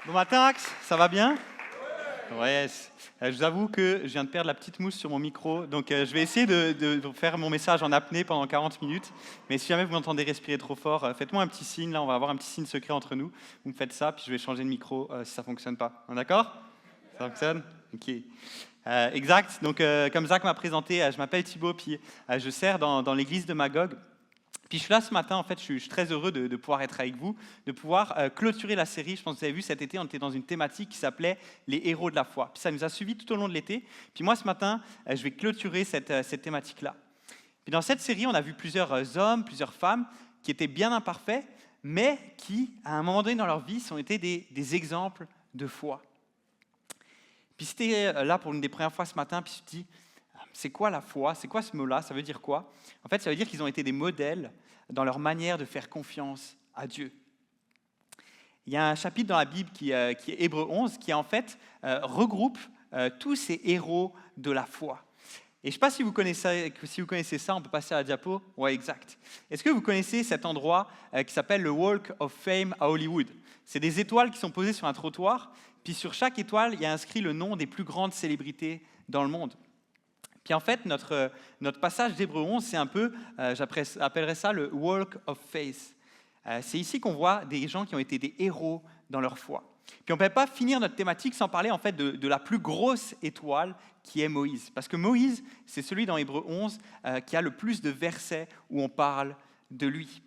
Bon matin, Axe, ça va bien? Ouais, je vous avoue que je viens de perdre la petite mousse sur mon micro, donc je vais essayer de faire mon message en apnée pendant 40 minutes. Mais si jamais vous m'entendez respirer trop fort, faites-moi un petit signe, là on va avoir un petit signe secret entre nous. Vous me faites ça, puis je vais changer de micro si ça ne fonctionne pas. D'accord? Ça fonctionne? Ok. Exact, donc comme Zach m'a présenté, je m'appelle Thibaut, puis je sers dans l'église de Magog. Puis je suis là ce matin, en fait, je suis très heureux de pouvoir être avec vous, de pouvoir clôturer la série. Je pense que vous avez vu, cet été, on était dans une thématique qui s'appelait « Les héros de la foi ». Puis ça nous a suivis tout au long de l'été. Puis moi, ce matin, je vais clôturer cette thématique-là. Puis dans cette série, on a vu plusieurs hommes, plusieurs femmes qui étaient bien imparfaits, mais qui, à un moment donné dans leur vie, ont été des exemples de foi. Puis c'était là pour une des premières fois ce matin, puis je me dis, c'est quoi la foi? C'est quoi ce mot-là? Ça veut dire quoi? En fait, ça veut dire qu'ils ont été des modèles dans leur manière de faire confiance à Dieu. Il y a un chapitre dans la Bible qui est Hébreux 11 qui en fait regroupe tous ces héros de la foi. Et je ne sais pas si vous connaissez ça, on peut passer à la diapo. Ouais, exact. Est-ce que vous connaissez cet endroit qui s'appelle le Walk of Fame à Hollywood? C'est des étoiles qui sont posées sur un trottoir, puis sur chaque étoile, il y a inscrit le nom des plus grandes célébrités dans le monde. Puis en fait, notre passage d'Hébreux 11, c'est un peu, j'appellerais ça le Walk of Faith. C'est ici qu'on voit des gens qui ont été des héros dans leur foi. Puis on ne peut pas finir notre thématique sans parler en fait de la plus grosse étoile qui est Moïse. Parce que Moïse, c'est celui dans Hébreux 11 qui a le plus de versets où on parle de lui.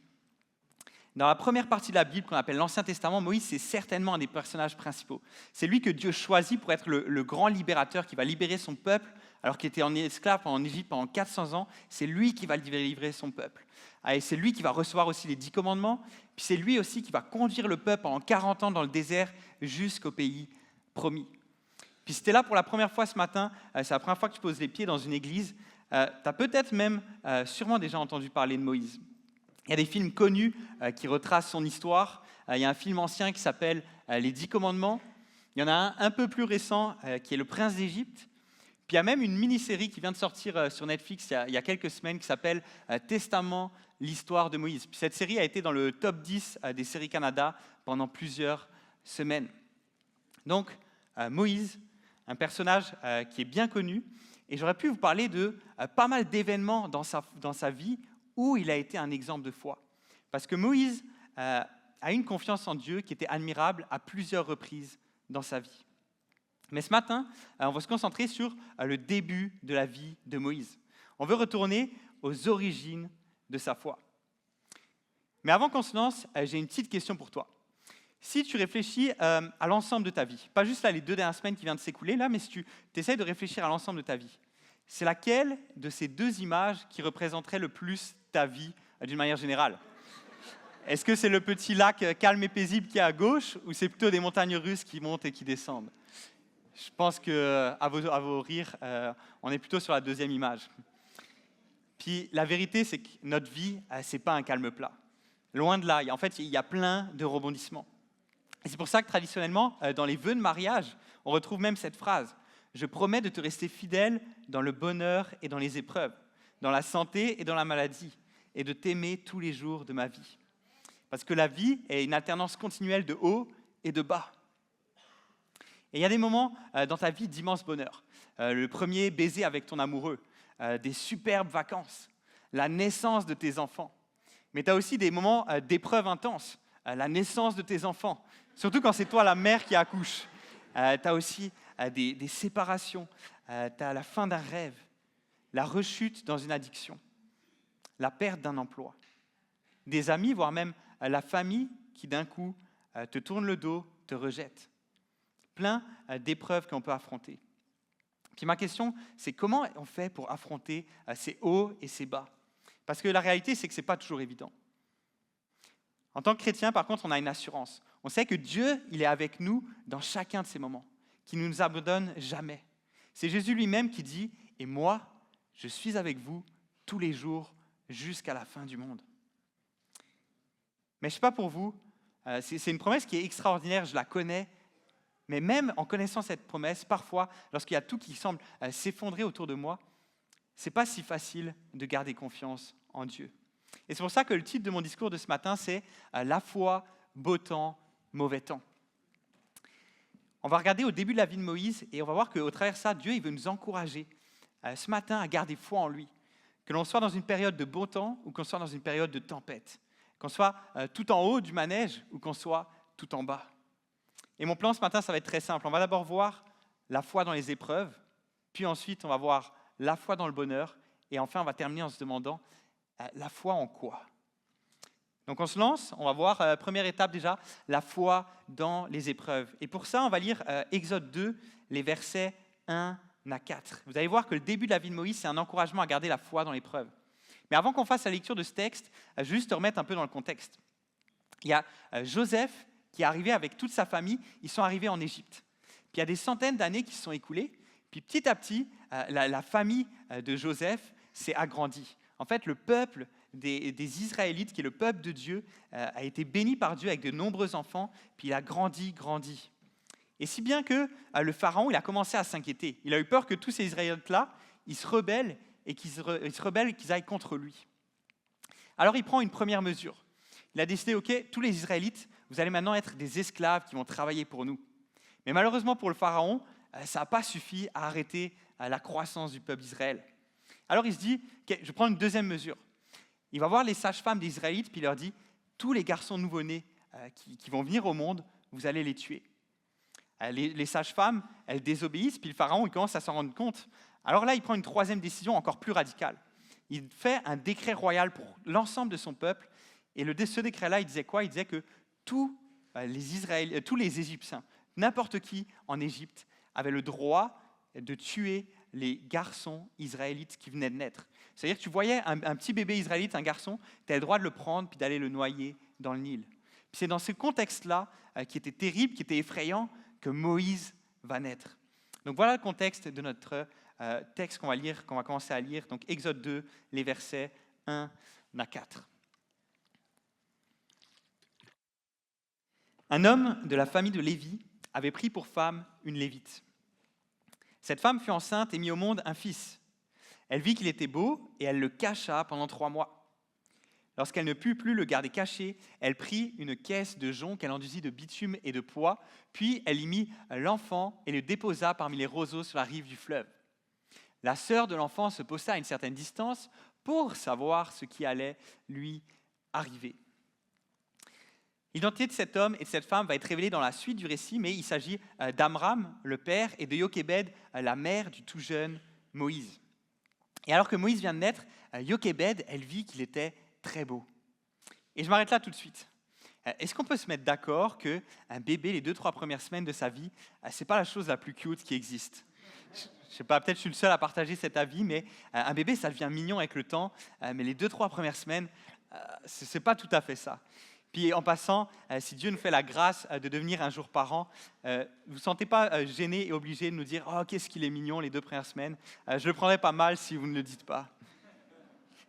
Dans la première partie de la Bible qu'on appelle l'Ancien Testament, Moïse, c'est certainement un des personnages principaux. C'est lui que Dieu choisit pour être le grand libérateur qui va libérer son peuple alors qu'il était en esclave en Égypte pendant 400 ans. C'est lui qui va livrer son peuple. Et c'est lui qui va recevoir aussi les 10 commandements. Puis c'est lui aussi qui va conduire le peuple pendant 40 ans dans le désert jusqu'au pays promis. Puis c'était là pour la première fois ce matin. C'est la première fois que tu poses les pieds dans une église. Tu as peut-être même sûrement déjà entendu parler de Moïse. Il y a des films connus qui retracent son histoire. Il y a un film ancien qui s'appelle Les 10 commandements. Il y en a un peu plus récent qui est Le Prince d'Égypte. Puis il y a même une mini-série qui vient de sortir sur Netflix il y a quelques semaines qui s'appelle Testament, l'histoire de Moïse. Puis cette série a été dans le top 10 des séries Canada pendant plusieurs semaines. Donc Moïse, un personnage qui est bien connu, et j'aurais pu vous parler de pas mal d'événements dans sa vie où il a été un exemple de foi. Parce que Moïse a une confiance en Dieu qui était admirable à plusieurs reprises dans sa vie. Mais ce matin, on va se concentrer sur le début de la vie de Moïse. On veut retourner aux origines de sa foi. Mais avant qu'on se lance, j'ai une petite question pour toi. Si tu réfléchis à l'ensemble de ta vie, pas juste là les 2 dernières semaines qui viennent de s'écouler, là, mais si tu essaies de réfléchir à l'ensemble de ta vie, c'est laquelle de ces 2 images qui représenterait le plus ta vie d'une manière générale? Est-ce que c'est le petit lac calme et paisible qui est à gauche, ou c'est plutôt des montagnes russes qui montent et qui descendent? Je pense qu'à vos rires, on est plutôt sur la 2e image. Puis la vérité, c'est que notre vie, ce n'est pas un calme plat. Loin de là. En fait, il y a plein de rebondissements. Et c'est pour ça que traditionnellement, dans les vœux de mariage, on retrouve même cette phrase. « Je promets de te rester fidèle dans le bonheur et dans les épreuves, dans la santé et dans la maladie, et de t'aimer tous les jours de ma vie. » Parce que la vie est une alternance continuelle de haut et de bas. Et il y a des moments dans ta vie d'immense bonheur. Le premier baiser avec ton amoureux, des superbes vacances, la naissance de tes enfants. Mais tu as aussi des moments d'épreuves intenses, la naissance de tes enfants, surtout quand c'est toi la mère qui accouche. Tu as aussi des séparations, tu as la fin d'un rêve, la rechute dans une addiction, la perte d'un emploi, des amis, voire même la famille qui d'un coup te tourne le dos, te rejette. Plein d'épreuves qu'on peut affronter. Puis ma question, c'est comment on fait pour affronter ces hauts et ces bas? Parce que la réalité, c'est que ce n'est pas toujours évident. En tant que chrétien, par contre, on a une assurance. On sait que Dieu, il est avec nous dans chacun de ces moments, qu'il ne nous abandonne jamais. C'est Jésus lui-même qui dit « Et moi, je suis avec vous tous les jours jusqu'à la fin du monde. » Mais je ne sais pas pour vous, c'est une promesse qui est extraordinaire, je la connais. Mais même en connaissant cette promesse, parfois, lorsqu'il y a tout qui semble s'effondrer autour de moi, ce n'est pas si facile de garder confiance en Dieu. Et c'est pour ça que le titre de mon discours de ce matin, c'est « La foi, beau temps, mauvais temps ». On va regarder au début de la vie de Moïse et on va voir qu'au travers de ça, Dieu il veut nous encourager ce matin à garder foi en lui. Que l'on soit dans une période de beau temps ou qu'on soit dans une période de tempête. Qu'on soit tout en haut du manège ou qu'on soit tout en bas. Et mon plan ce matin, ça va être très simple. On va d'abord voir la foi dans les épreuves, puis ensuite on va voir la foi dans le bonheur, et enfin on va terminer en se demandant la foi en quoi. Donc on se lance, on va voir, première étape déjà, la foi dans les épreuves. Et pour ça, on va lire Exode 2, les versets 1 à 4. Vous allez voir que le début de la vie de Moïse, c'est un encouragement à garder la foi dans l'épreuve. Mais avant qu'on fasse la lecture de ce texte, juste te remettre un peu dans le contexte. Il y a Joseph qui est arrivé avec toute sa famille, ils sont arrivés en Égypte. Puis il y a des centaines d'années qui se sont écoulées, puis petit à petit, la famille de Joseph s'est agrandie. En fait, le peuple des Israélites, qui est le peuple de Dieu, a été béni par Dieu avec de nombreux enfants, puis il a grandi. Et si bien que le Pharaon, il a commencé à s'inquiéter. Il a eu peur que tous ces Israélites-là, ils se rebellent et qu'ils aillent contre lui. Alors il prend une première mesure. Il a décidé, ok, tous les Israélites, vous allez maintenant être des esclaves qui vont travailler pour nous. Mais malheureusement pour le Pharaon, ça n'a pas suffi à arrêter la croissance du peuple d'Israël. Alors il se dit, ok, je prends une deuxième mesure. Il va voir les sages-femmes des Israélites, puis il leur dit, tous les garçons nouveau-nés qui vont venir au monde, vous allez les tuer. Les sages-femmes, elles désobéissent, puis le Pharaon, il commence à s'en rendre compte. Alors là, il prend une troisième décision encore plus radicale. Il fait un décret royal pour l'ensemble de son peuple, et ce décret-là, il disait quoi? Il disait que tous les Égyptiens, n'importe qui en Égypte, avait le droit de tuer les garçons israélites qui venaient de naître. C'est-à-dire que tu voyais un petit bébé israélite, un garçon, tu avais le droit de le prendre puis d'aller le noyer dans le Nil. Puis c'est dans ce contexte-là, qui était terrible, qui était effrayant, que Moïse va naître. Donc voilà le contexte de notre texte qu'on va commencer à lire. Donc Exode 2, les versets 1 à 4. Un homme de la famille de Lévi avait pris pour femme une Lévite. Cette femme fut enceinte et mit au monde un fils. Elle vit qu'il était beau et elle le cacha pendant 3 mois. Lorsqu'elle ne put plus le garder caché, elle prit une caisse de jonc qu'elle enduisit de bitume et de pois, puis elle y mit l'enfant et le déposa parmi les roseaux sur la rive du fleuve. La sœur de l'enfant se posta à une certaine distance pour savoir ce qui allait lui arriver. L'identité de cet homme et de cette femme va être révélée dans la suite du récit, mais il s'agit d'Amram, le père, et de Jochébed, la mère du tout jeune Moïse. Et alors que Moïse vient de naître, Jochébed, elle vit qu'il était très beau. Et je m'arrête là tout de suite. Est-ce qu'on peut se mettre d'accord qu'un bébé, les 2-3 premières semaines de sa vie, c'est pas la chose la plus cute qui existe? Je sais pas, peut-être je suis le seul à partager cet avis, mais un bébé, ça devient mignon avec le temps, mais les 2-3 premières semaines, c'est pas tout à fait ça. Puis en passant, si Dieu nous fait la grâce de devenir un jour parent, vous ne vous sentez pas gêné et obligé de nous dire « Oh, qu'est-ce qu'il est mignon les 2 premières semaines ». Je le prendrais pas mal si vous ne le dites pas.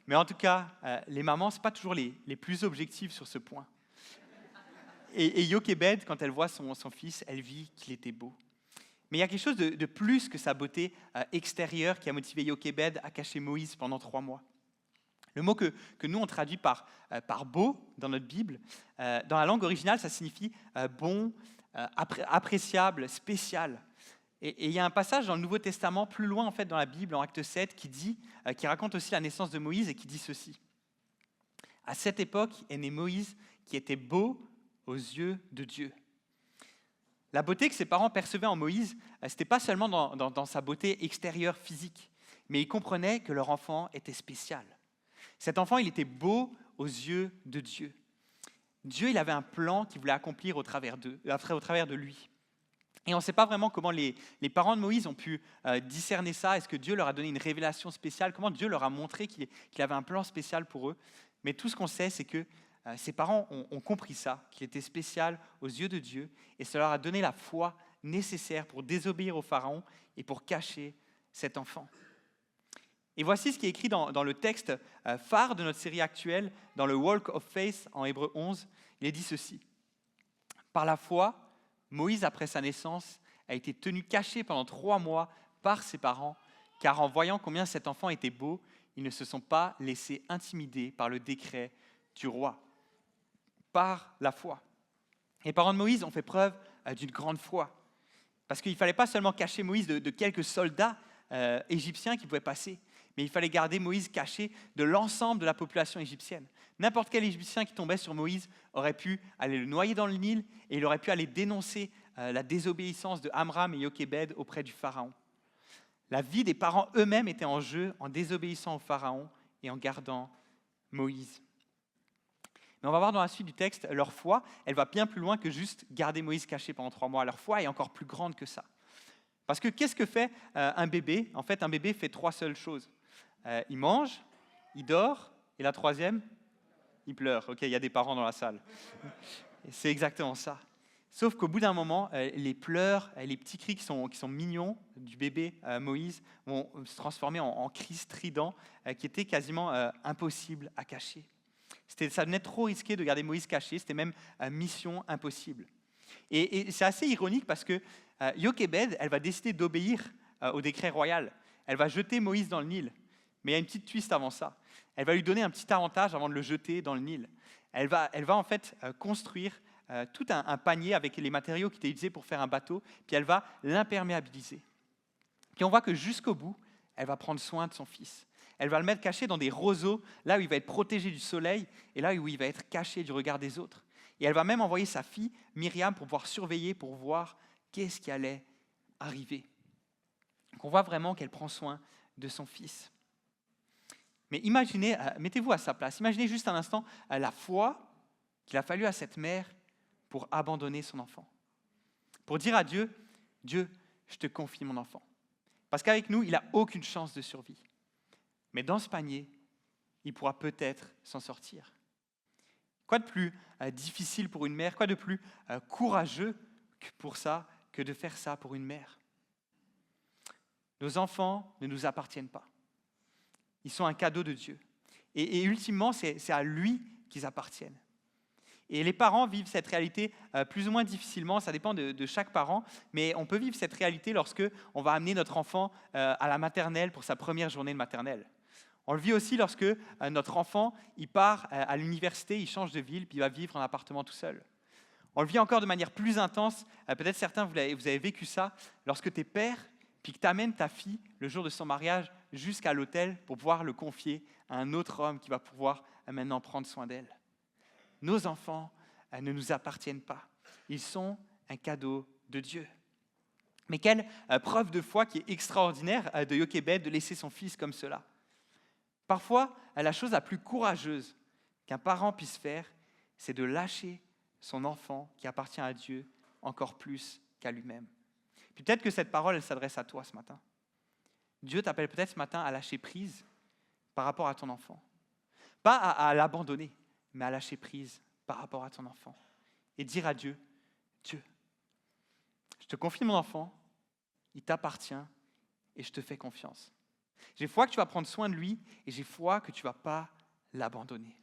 Mais en tout cas, les mamans, ce n'est pas toujours les plus objectives sur ce point. Et Jochébed, quand elle voit son fils, elle vit qu'il était beau. Mais il y a quelque chose de plus que sa beauté extérieure qui a motivé Jochébed à cacher Moïse pendant 3 mois. Le mot que nous, on traduit par beau dans notre Bible, dans la langue originale, ça signifie bon, appréciable, spécial. Et il y a un passage dans le Nouveau Testament, plus loin en fait dans la Bible, en Acte 7, qui raconte aussi la naissance de Moïse et qui dit ceci. À cette époque est né Moïse qui était beau aux yeux de Dieu. La beauté que ses parents percevaient en Moïse, ce n'était pas seulement dans sa beauté extérieure physique, mais ils comprenaient que leur enfant était spécial. Cet enfant, il était beau aux yeux de Dieu. Dieu, il avait un plan qu'il voulait accomplir au travers de lui. Et on ne sait pas vraiment comment les parents de Moïse ont pu discerner ça. Est-ce que Dieu leur a donné une révélation spéciale? Comment Dieu leur a montré qu'il avait un plan spécial pour eux? Mais tout ce qu'on sait, c'est que ses parents ont compris ça, qu'il était spécial aux yeux de Dieu, et ça leur a donné la foi nécessaire pour désobéir au Pharaon et pour cacher cet enfant. Et voici ce qui est écrit dans le texte phare de notre série actuelle, dans le Walk of Faith en Hébreux 11. Il est dit ceci. Par la foi, Moïse, après sa naissance, a été tenu caché pendant 3 mois par ses parents, car en voyant combien cet enfant était beau, ils ne se sont pas laissés intimider par le décret du roi. Par la foi. Les parents de Moïse ont fait preuve d'une grande foi. Parce qu'il ne fallait pas seulement cacher Moïse de quelques soldats égyptiens qui pouvaient passer, mais il fallait garder Moïse caché de l'ensemble de la population égyptienne. N'importe quel Égyptien qui tombait sur Moïse aurait pu aller le noyer dans le Nil et il aurait pu aller dénoncer la désobéissance de Amram et Jochébed auprès du Pharaon. La vie des parents eux-mêmes était en jeu en désobéissant au Pharaon et en gardant Moïse. Mais on va voir dans la suite du texte, leur foi, elle va bien plus loin que juste garder Moïse caché pendant 3 mois. Leur foi est encore plus grande que ça. Parce que qu'est-ce que fait un bébé? En fait, un bébé fait 3 seules choses. Il mange, il dort, et la troisième, il pleure. Ok, il y a des parents dans la salle. C'est exactement ça. Sauf qu'au bout d'un moment, les pleurs, les petits cris qui sont mignons du bébé Moïse vont se transformer en cris stridents qui étaient quasiment impossibles à cacher. Ça devenait trop risqué de garder Moïse caché, c'était même mission impossible. Et c'est assez ironique parce que Jochébed, elle va décider d'obéir au décret royal. Elle va jeter Moïse dans le Nil. Mais il y a une petite twist avant ça. Elle va lui donner un petit avantage avant de le jeter dans le Nil. Elle va en fait construire tout un panier avec les matériaux qui étaient utilisés pour faire un bateau, puis elle va l'imperméabiliser. Puis on voit que jusqu'au bout, elle va prendre soin de son fils. Elle va le mettre caché dans des roseaux, là où il va être protégé du soleil et là où il va être caché du regard des autres. Et elle va même envoyer sa fille, Myriam, pour pouvoir surveiller, pour voir qu'est-ce qui allait arriver. Donc on voit vraiment qu'elle prend soin de son fils. Mais imaginez, mettez-vous à sa place, imaginez juste un instant la foi qu'il a fallu à cette mère pour abandonner son enfant. Pour dire à Dieu, Dieu, je te confie mon enfant. Parce qu'avec nous, il n'a aucune chance de survie. Mais dans ce panier, il pourra peut-être s'en sortir. Quoi de plus difficile pour une mère, quoi de plus courageux que de faire ça pour une mère? Nos enfants ne nous appartiennent pas. Ils sont un cadeau de Dieu. Et ultimement, c'est à lui qu'ils appartiennent. Et les parents vivent cette réalité plus ou moins difficilement, ça dépend de chaque parent, mais on peut vivre cette réalité lorsque on va amener notre enfant à la maternelle pour sa première journée de maternelle. On le vit aussi lorsque notre enfant il part à l'université, il change de ville, puis il va vivre en appartement tout seul. On le vit encore de manière plus intense, peut-être certains vous avez vécu ça, lorsque tu es père, puis que tu amènes ta fille le jour de son mariage jusqu'à l'hôtel pour pouvoir le confier à un autre homme qui va pouvoir maintenant prendre soin d'elle. Nos enfants ne nous appartiennent pas. Ils sont un cadeau de Dieu. Mais quelle preuve de foi qui est extraordinaire de Jochébed de laisser son fils comme cela. Parfois, la chose la plus courageuse qu'un parent puisse faire, c'est de lâcher son enfant qui appartient à Dieu encore plus qu'à lui-même. Puis peut-être que cette parole, elle s'adresse à toi ce matin. Dieu t'appelle peut-être ce matin à lâcher prise par rapport à ton enfant. Pas à l'abandonner, mais à lâcher prise par rapport à ton enfant. Et dire à Dieu, Dieu, je te confie mon enfant, il t'appartient et je te fais confiance. J'ai foi que tu vas prendre soin de lui et j'ai foi que tu ne vas pas l'abandonner.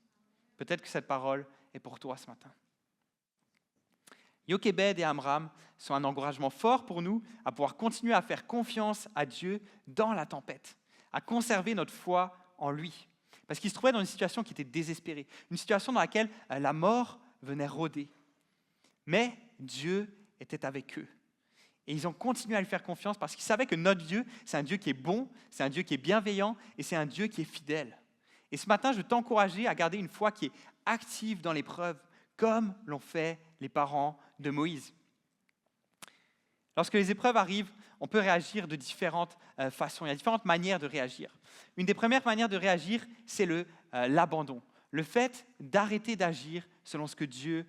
Peut-être que cette parole est pour toi ce matin. Jochébed et Amram sont un encouragement fort pour nous à pouvoir continuer à faire confiance à Dieu dans la tempête, à conserver notre foi en lui. Parce qu'ils se trouvaient dans une situation qui était désespérée, une situation dans laquelle la mort venait rôder. Mais Dieu était avec eux. Et ils ont continué à lui faire confiance parce qu'ils savaient que notre Dieu, c'est un Dieu qui est bon, c'est un Dieu qui est bienveillant et c'est un Dieu qui est fidèle. Et ce matin, je veux t'encourager à garder une foi qui est active dans l'épreuve, comme l'ont fait les parents de Moïse. Lorsque les épreuves arrivent, on peut réagir de différentes façons. Il y a différentes manières de réagir. Une des premières manières de réagir, c'est l'abandon. Le fait d'arrêter d'agir selon ce que Dieu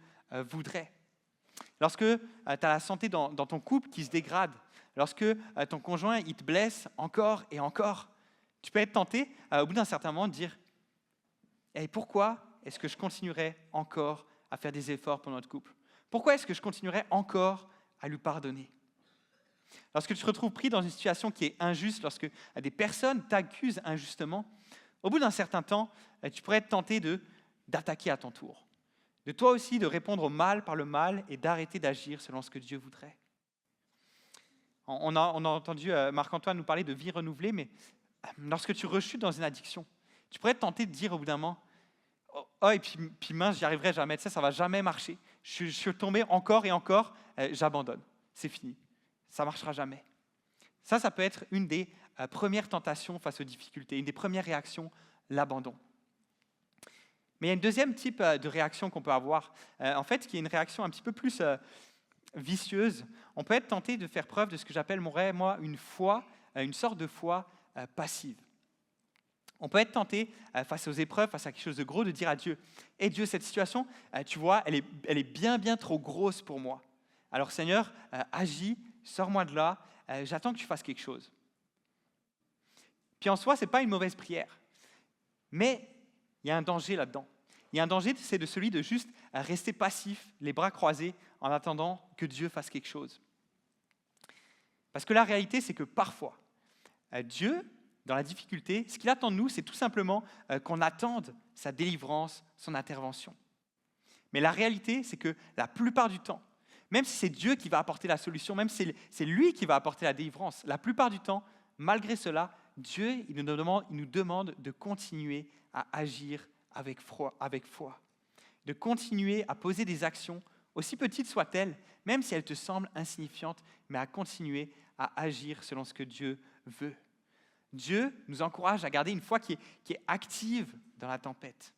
voudrait. Lorsque tu as la santé dans ton couple qui se dégrade, lorsque ton conjoint il te blesse encore et encore, tu peux être tenté au bout d'un certain moment de dire hey, « Pourquoi est-ce que je continuerai encore à faire des efforts pour notre couple? Pourquoi est-ce que je continuerai encore à lui pardonner ?» Lorsque tu te retrouves pris dans une situation qui est injuste, lorsque des personnes t'accusent injustement, au bout d'un certain temps, tu pourrais être tenté d'attaquer à ton tour. De toi aussi de répondre au mal par le mal et d'arrêter d'agir selon ce que Dieu voudrait. On a entendu Marc-Antoine nous parler de vie renouvelée, mais lorsque tu rechutes dans une addiction, tu pourrais être tenté de dire au bout d'un moment « Oh, et puis mince, j'y arriverai jamais, ça ne va jamais marcher. Je suis tombé encore et encore, j'abandonne, c'est fini. ça ne marchera jamais. Ça peut être une des premières tentations face aux difficultés, une des premières réactions, l'abandon. Mais il y a une deuxième type de réaction qu'on peut avoir, en fait, qui est une réaction un petit peu plus vicieuse. On peut être tenté de faire preuve de ce que j'appelle, moi, une foi, une sorte de foi passive. On peut être tenté, face aux épreuves, face à quelque chose de gros, de dire à Dieu, « Hey Dieu, cette situation, tu vois, elle est bien, bien trop grosse pour moi. Alors Seigneur, agis, sors-moi de là, j'attends que tu fasses quelque chose. » Puis en soi, ce n'est pas une mauvaise prière. Mais il y a un danger là-dedans. Il y a un danger, c'est celui de juste rester passif, les bras croisés, en attendant que Dieu fasse quelque chose. Parce que la réalité, c'est que parfois, Dieu, dans la difficulté, ce qu'il attend de nous, c'est tout simplement qu'on attende sa délivrance, son intervention. Mais la réalité, c'est que la plupart du temps, même si c'est Dieu qui va apporter la solution, même si c'est lui qui va apporter la délivrance, la plupart du temps, malgré cela, Dieu il nous demande de continuer à agir avec foi, de continuer à poser des actions, aussi petites soient-elles, même si elles te semblent insignifiantes, mais à continuer à agir selon ce que Dieu veut. Dieu nous encourage à garder une foi qui est active dans la tempête.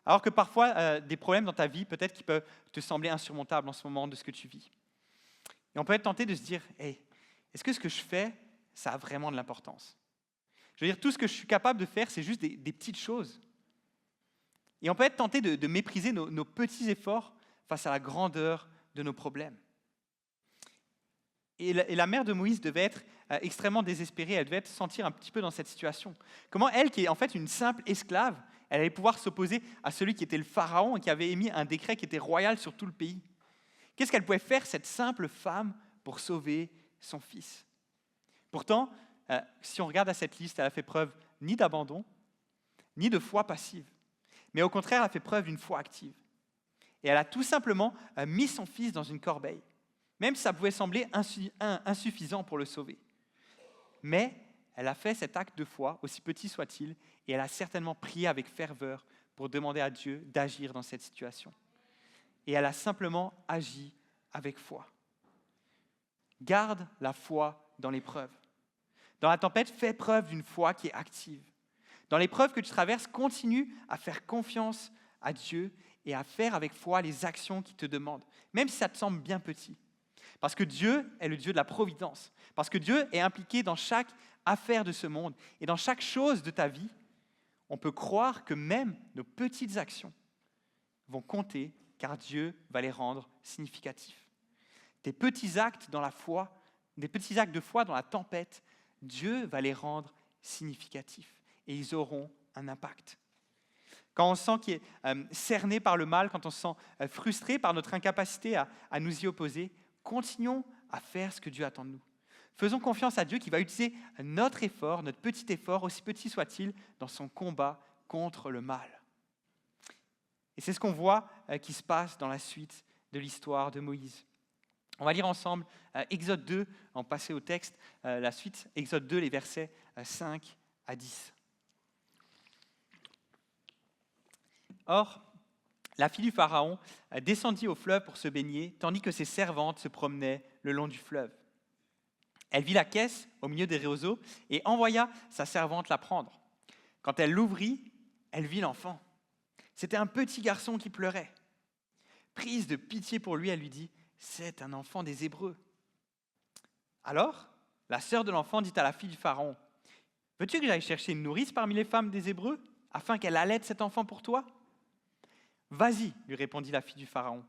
Alors que parfois, des problèmes dans ta vie, peut-être qui peuvent te sembler insurmontables en ce moment de ce que tu vis. Et on peut être tenté de se dire, hey, est-ce que ce que je fais, ça a vraiment de l'importance? Je veux dire, tout ce que je suis capable de faire, c'est juste des petites choses. Et on peut être tenté de mépriser nos petits efforts face à la grandeur de nos problèmes. Et la mère de Moïse devait être extrêmement désespérée, elle devait se sentir un petit peu dans cette situation. Comment elle, qui est en fait une simple esclave, elle allait pouvoir s'opposer à celui qui était le pharaon et qui avait émis un décret qui était royal sur tout le pays? Qu'est-ce qu'elle pouvait faire, cette simple femme, pour sauver son fils? Pourtant, si on regarde à cette liste, elle a fait preuve ni d'abandon, ni de foi passive, mais au contraire, elle a fait preuve d'une foi active. Et elle a tout simplement mis son fils dans une corbeille, même si ça pouvait sembler insuffisant pour le sauver. Mais elle a fait cet acte de foi, aussi petit soit-il, et elle a certainement prié avec ferveur pour demander à Dieu d'agir dans cette situation. Et elle a simplement agi avec foi. Garde la foi dans l'épreuve. Dans la tempête, fais preuve d'une foi qui est active. Dans l'épreuve que tu traverses, continue à faire confiance à Dieu et à faire avec foi les actions qu'il te demande, même si ça te semble bien petit. Parce que Dieu est le Dieu de la providence. Parce que Dieu est impliqué dans chaque affaire de ce monde et dans chaque chose de ta vie. On peut croire que même nos petites actions vont compter, car Dieu va les rendre significatifs. Tes petits actes dans la foi, des petits actes de foi dans la tempête, Dieu va les rendre significatifs et ils auront un impact. Quand on sent qu'il est cerné par le mal, quand on se sent frustré par notre incapacité à nous y opposer, continuons à faire ce que Dieu attend de nous. Faisons confiance à Dieu qui va utiliser notre effort, notre petit effort, aussi petit soit-il, dans son combat contre le mal. Et c'est ce qu'on voit qui se passe dans la suite de l'histoire de Moïse. On va lire ensemble Exode 2, on va passer au texte, la suite, Exode 2, les versets 5 à 10. Or, la fille du Pharaon descendit au fleuve pour se baigner, tandis que ses servantes se promenaient le long du fleuve. Elle vit la caisse au milieu des roseaux et envoya sa servante la prendre. Quand elle l'ouvrit, elle vit l'enfant. C'était un petit garçon qui pleurait. Prise de pitié pour lui, elle lui dit « C'est un enfant des Hébreux. » Alors, la sœur de l'enfant dit à la fille du Pharaon « Veux-tu que j'aille chercher une nourrice parmi les femmes des Hébreux, afin qu'elle allaite cet enfant pour toi ?» « Vas-y, lui répondit la fille du Pharaon.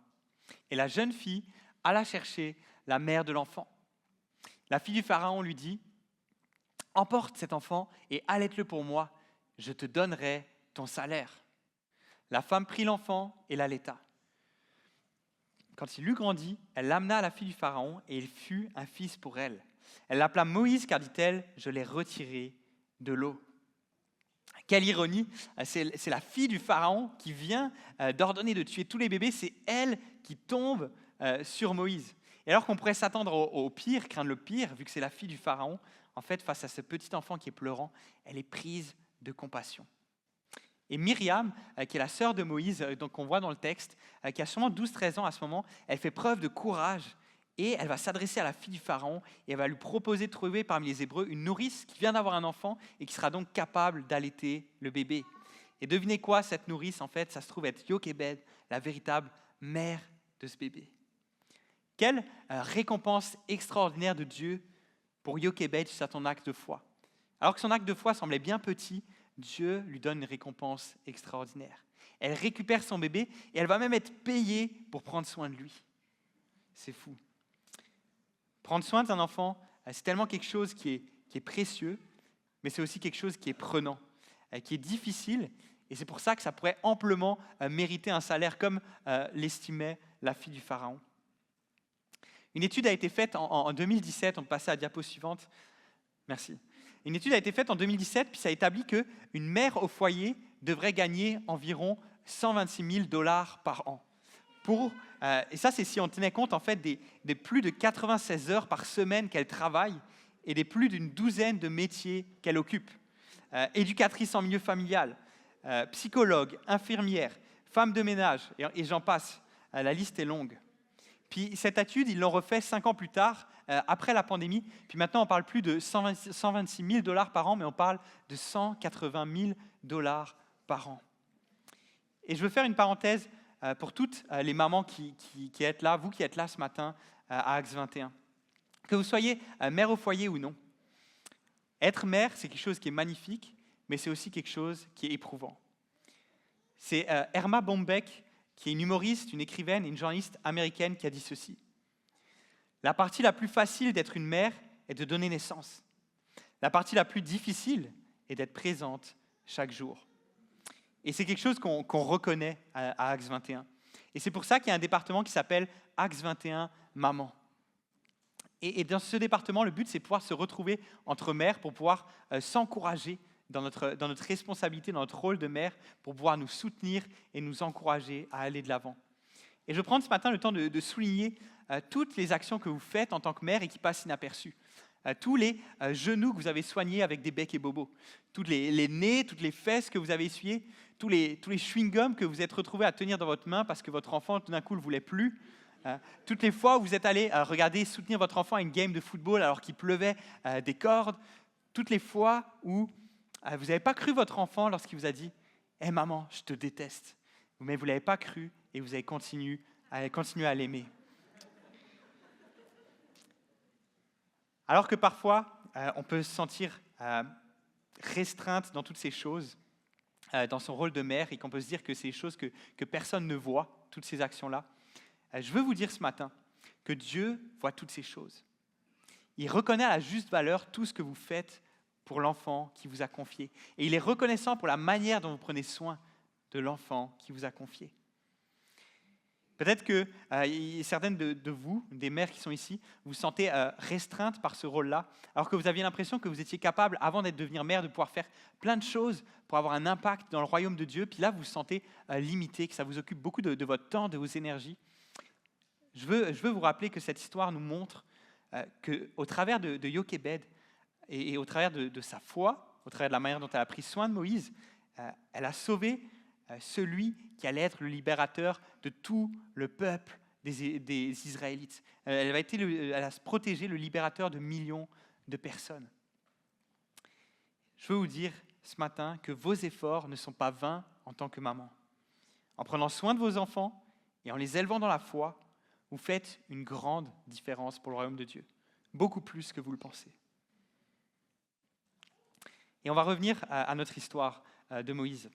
Et la jeune fille alla chercher la mère de l'enfant. La fille du Pharaon lui dit « Emporte cet enfant et allaite-le pour moi, je te donnerai ton salaire. » La femme prit l'enfant et l'allaita. Quand il eut grandi, elle l'amena à la fille du Pharaon et il fut un fils pour elle. Elle l'appela Moïse car, dit-elle, je l'ai retiré de l'eau. Quelle ironie, c'est la fille du Pharaon qui vient d'ordonner de tuer tous les bébés, c'est elle qui tombe sur Moïse. Et alors qu'on pourrait s'attendre au pire, craindre le pire, vu que c'est la fille du Pharaon, en fait, face à ce petit enfant qui est pleurant, elle est prise de compassion. Et Myriam, qui est la sœur de Moïse, donc qu'on voit dans le texte, qui a sûrement 12-13 ans à ce moment, elle fait preuve de courage Et elle va s'adresser à la fille du Pharaon et elle va lui proposer de trouver parmi les Hébreux une nourrice qui vient d'avoir un enfant et qui sera donc capable d'allaiter le bébé. Et devinez quoi, cette nourrice, en fait, ça se trouve être Jochebed, la véritable mère de ce bébé. Quelle récompense extraordinaire de Dieu pour Jochebed sur son acte de foi. Alors que son acte de foi semblait bien petit, Dieu lui donne une récompense extraordinaire. Elle récupère son bébé et elle va même être payée pour prendre soin de lui. C'est fou. Prendre soin d'un enfant, c'est tellement quelque chose qui est précieux, mais c'est aussi quelque chose qui est prenant, qui est difficile, et c'est pour ça que ça pourrait amplement mériter un salaire comme l'estimait la fille du Pharaon. Une étude a été faite en 2017, on peut passer à la diapo suivante. Merci. Une étude a été faite en 2017, puis ça a établi qu'une mère au foyer devrait gagner environ 126 000 $ par an. Et ça, c'est si on tenait compte en fait des plus de 96 heures par semaine qu'elle travaille et des plus d'une douzaine de métiers qu'elle occupe. Éducatrice en milieu familial, psychologue, infirmière, femme de ménage, et j'en passe. La liste est longue. Puis cette étude, ils l'ont refait 5 ans plus tard, après la pandémie. Puis maintenant, on ne parle plus de 126 000 $ par an, mais on parle de 180 000 $ par an. Et je veux faire une parenthèse pour toutes les mamans qui êtes là, vous qui êtes là ce matin à Acts 21. Que vous soyez mère au foyer ou non, être mère, c'est quelque chose qui est magnifique, mais c'est aussi quelque chose qui est éprouvant. C'est Erma Bombeck, qui est une humoriste, une écrivaine et une journaliste américaine qui a dit ceci. La partie la plus facile d'être une mère est de donner naissance. La partie la plus difficile est d'être présente chaque jour. Et c'est quelque chose qu'on reconnaît à Acts 21. Et c'est pour ça qu'il y a un département qui s'appelle Acts 21 Maman. Et dans ce département, le but, c'est de pouvoir se retrouver entre mères pour pouvoir s'encourager dans notre responsabilité, dans notre rôle de mère, pour pouvoir nous soutenir et nous encourager à aller de l'avant. Et je prends ce matin le temps de souligner toutes les actions que vous faites en tant que mère et qui passent inaperçues. Tous les genoux que vous avez soignés avec des becs et bobos, tous les nez, toutes les fesses que vous avez essuyées, tous les chewing-gums que vous êtes retrouvés à tenir dans votre main parce que votre enfant, tout d'un coup, ne le voulait plus. Toutes les fois où vous êtes allé regarder, soutenir votre enfant à une game de football alors qu'il pleuvait des cordes. Toutes les fois où vous n'avez pas cru votre enfant lorsqu'il vous a dit « Hé maman, je te déteste ». Mais vous ne l'avez pas cru et vous avez continué à l'aimer. Alors que parfois, on peut se sentir restreinte dans toutes ces choses, dans son rôle de mère, et qu'on peut se dire que c'est des choses que personne ne voit, toutes ces actions-là. Je veux vous dire ce matin que Dieu voit toutes ces choses. Il reconnaît à la juste valeur tout ce que vous faites pour l'enfant qui vous a confié. Et il est reconnaissant pour la manière dont vous prenez soin de l'enfant qui vous a confié. Peut-être que certaines de vous, des mères qui sont ici, vous vous sentez restreintes par ce rôle-là, alors que vous aviez l'impression que vous étiez capable, avant d'être devenir mère, de pouvoir faire plein de choses pour avoir un impact dans le royaume de Dieu. Puis là, vous vous sentez limité, que ça vous occupe beaucoup de votre temps, de vos énergies. Je veux vous rappeler que cette histoire nous montre qu'au travers de Jochebed et au travers de sa foi, au travers de la manière dont elle a pris soin de Moïse, elle a sauvé celui qui allait être le libérateur de tout le peuple des Israélites. Elle a protégé le libérateur de millions de personnes. Je veux vous dire ce matin que vos efforts ne sont pas vains en tant que maman. En prenant soin de vos enfants et en les élevant dans la foi, vous faites une grande différence pour le royaume de Dieu, beaucoup plus que vous le pensez. Et on va revenir à notre histoire de Moïse.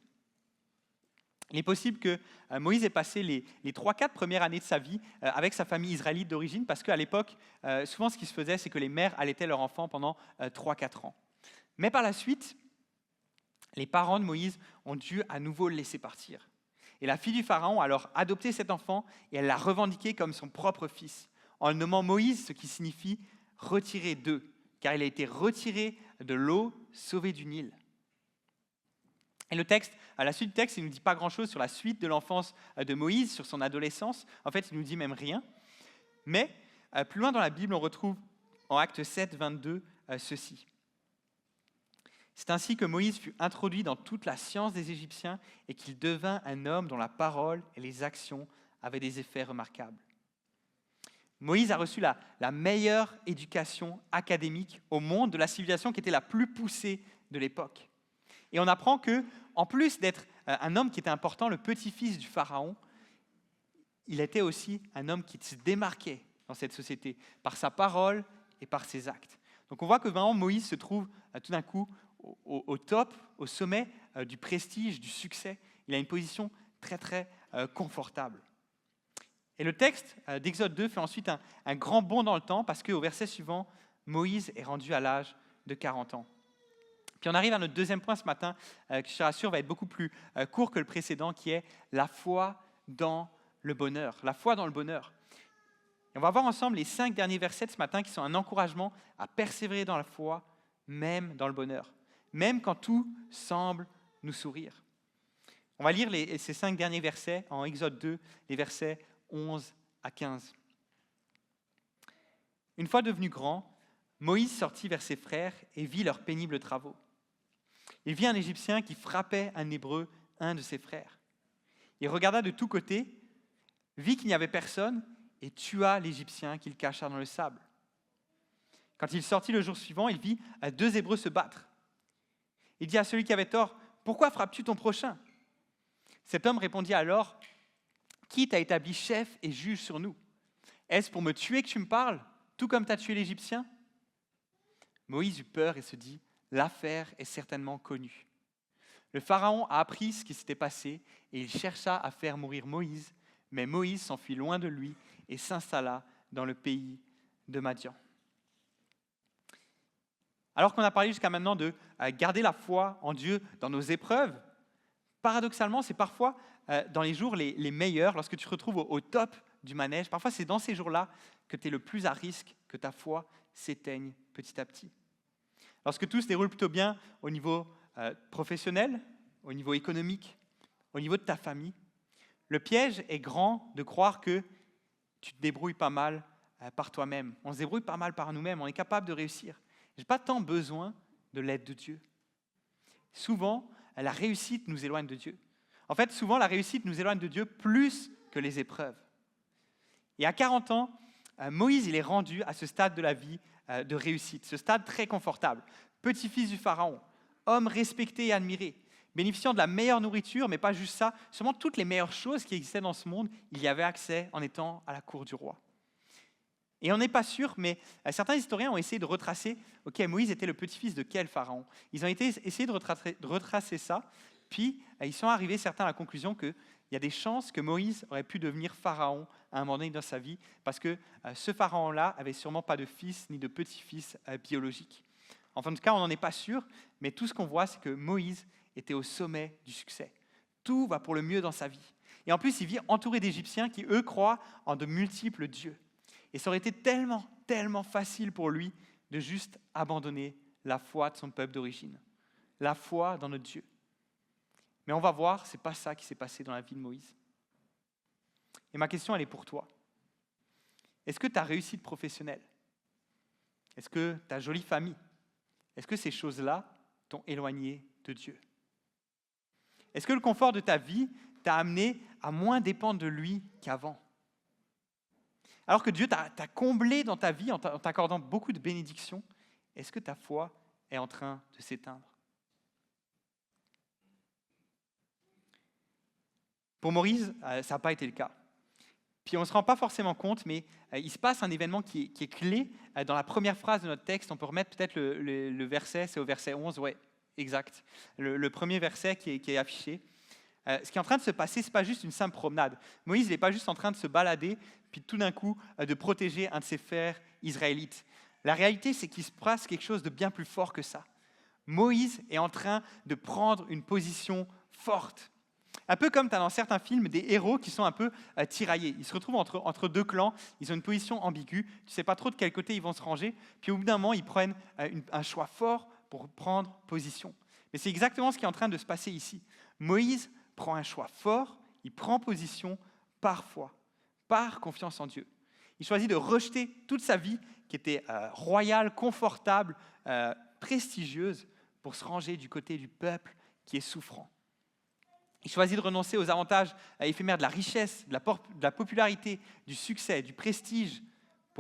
Il est possible que Moïse ait passé les 3-4 premières années de sa vie avec sa famille israélite d'origine, parce qu'à l'époque, souvent ce qui se faisait, c'est que les mères allaitaient leurs enfants pendant 3-4 ans. Mais par la suite, les parents de Moïse ont dû à nouveau le laisser partir. Et la fille du Pharaon a alors adopté cet enfant et elle l'a revendiqué comme son propre fils, en le nommant Moïse, ce qui signifie « retiré d'eux », car il a été retiré de l'eau, sauvé du Nil. Et le texte, à la suite du texte, il ne nous dit pas grand-chose sur la suite de l'enfance de Moïse, sur son adolescence. En fait, il ne nous dit même rien. Mais plus loin dans la Bible, on retrouve en Actes 7, 22, ceci. C'est ainsi que Moïse fut introduit dans toute la science des Égyptiens et qu'il devint un homme dont la parole et les actions avaient des effets remarquables. Moïse a reçu la meilleure éducation académique au monde de la civilisation qui était la plus poussée de l'époque. Et on apprend que, en plus d'être un homme qui était important, le petit-fils du pharaon, il était aussi un homme qui se démarquait dans cette société par sa parole et par ses actes. Donc on voit que vraiment Moïse se trouve tout d'un coup au top, au sommet du prestige, du succès. Il a une position très très confortable. Et le texte d'Exode 2 fait ensuite un grand bond dans le temps parce qu'au verset suivant, Moïse est rendu à l'âge de 40 ans. Puis on arrive à notre deuxième point ce matin, qui je te rassure va être beaucoup plus court que le précédent, qui est la foi dans le bonheur. La foi dans le bonheur. Et on va voir ensemble les 5 derniers versets de ce matin qui sont un encouragement à persévérer dans la foi, même dans le bonheur, même quand tout semble nous sourire. On va lire ces 5 derniers versets en Exode 2, les versets 11 à 15. Une fois devenu grand, Moïse sortit vers ses frères et vit leurs pénibles travaux. Il vit un Égyptien qui frappait un Hébreu, un de ses frères. Il regarda de tous côtés, vit qu'il n'y avait personne et tua l'Égyptien qu'il cacha dans le sable. Quand il sortit le jour suivant, il vit 2 Hébreux se battre. Il dit à celui qui avait tort, « Pourquoi frappes-tu ton prochain ?» Cet homme répondit alors, « Qui t'a établi chef et juge sur nous? Est-ce pour me tuer que tu me parles, tout comme tu as tué l'Égyptien ?» Moïse eut peur et se dit, « L'affaire est certainement connue. » Le Pharaon a appris ce qui s'était passé et il chercha à faire mourir Moïse, mais Moïse s'enfuit loin de lui et s'installa dans le pays de Madian. Alors qu'on a parlé jusqu'à maintenant de garder la foi en Dieu dans nos épreuves, paradoxalement, c'est parfois dans les jours les meilleurs, lorsque tu te retrouves au top du manège, parfois c'est dans ces jours-là que tu es le plus à risque que ta foi s'éteigne petit à petit. Lorsque tout se déroule plutôt bien au niveau professionnel, au niveau économique, au niveau de ta famille, le piège est grand de croire que tu te débrouilles pas mal par toi-même. On se débrouille pas mal par nous-mêmes, on est capable de réussir. Je n'ai pas tant besoin de l'aide de Dieu. Souvent, la réussite nous éloigne de Dieu. En fait, souvent, la réussite nous éloigne de Dieu plus que les épreuves. Et à 40 ans, Moïse il est rendu à ce stade de la vie de réussite, ce stade très confortable. Petit-fils du Pharaon, homme respecté et admiré, bénéficiant de la meilleure nourriture, mais pas juste ça, seulement toutes les meilleures choses qui existaient dans ce monde, il y avait accès en étant à la cour du roi. Et on n'est pas sûr, mais certains historiens ont essayé de retracer, ok, Moïse était le petit-fils de quel pharaon? Ils ont essayé de retracer ça, puis ils sont arrivés certains à la conclusion qu'il y a des chances que Moïse aurait pu devenir pharaon à un moment donné dans sa vie, parce que ce pharaon-là avait sûrement pas de fils ni de petit-fils biologiques. Enfin, en tout cas, on n'en est pas sûr, mais tout ce qu'on voit, c'est que Moïse était au sommet du succès. Tout va pour le mieux dans sa vie. Et en plus, il vit entouré d'Égyptiens qui, eux, croient en de multiples dieux. Et ça aurait été tellement, tellement facile pour lui de juste abandonner la foi de son peuple d'origine, la foi dans notre Dieu. Mais on va voir, ce n'est pas ça qui s'est passé dans la vie de Moïse. Et ma question, elle est pour toi. Est-ce que ta réussite professionnelle, est-ce que ta jolie famille, est-ce que ces choses-là t'ont éloigné de Dieu? Est-ce que le confort de ta vie t'a amené à moins dépendre de lui qu'avant? Alors que Dieu t'a comblé dans ta vie en t'accordant beaucoup de bénédictions, est-ce que ta foi est en train de s'éteindre? Pour Moïse, ça n'a pas été le cas. Puis on ne se rend pas forcément compte, mais il se passe un événement qui est clé dans la première phrase de notre texte. On peut remettre peut-être le verset, c'est au verset 11, ouais, exact. Le premier verset qui est affiché. Ce qui est en train de se passer, ce n'est pas juste une simple promenade. Moïse n'est pas juste en train de se balader, puis tout d'un coup de protéger un de ses frères israélites. La réalité, c'est qu'il se passe quelque chose de bien plus fort que ça. Moïse est en train de prendre une position forte. Un peu comme tu as dans certains films des héros qui sont un peu tiraillés. Ils se retrouvent entre 2 clans, ils ont une position ambiguë, tu ne sais pas trop de quel côté ils vont se ranger, puis au bout d'un moment, ils prennent un choix fort pour prendre position. Mais c'est exactement ce qui est en train de se passer ici. Moïse prend un choix fort, il prend position par foi, par confiance en Dieu. Il choisit de rejeter toute sa vie qui était royale, confortable, prestigieuse, pour se ranger du côté du peuple qui est souffrant. Il choisit de renoncer aux avantages éphémères de la richesse, de la popularité, du succès, du prestige,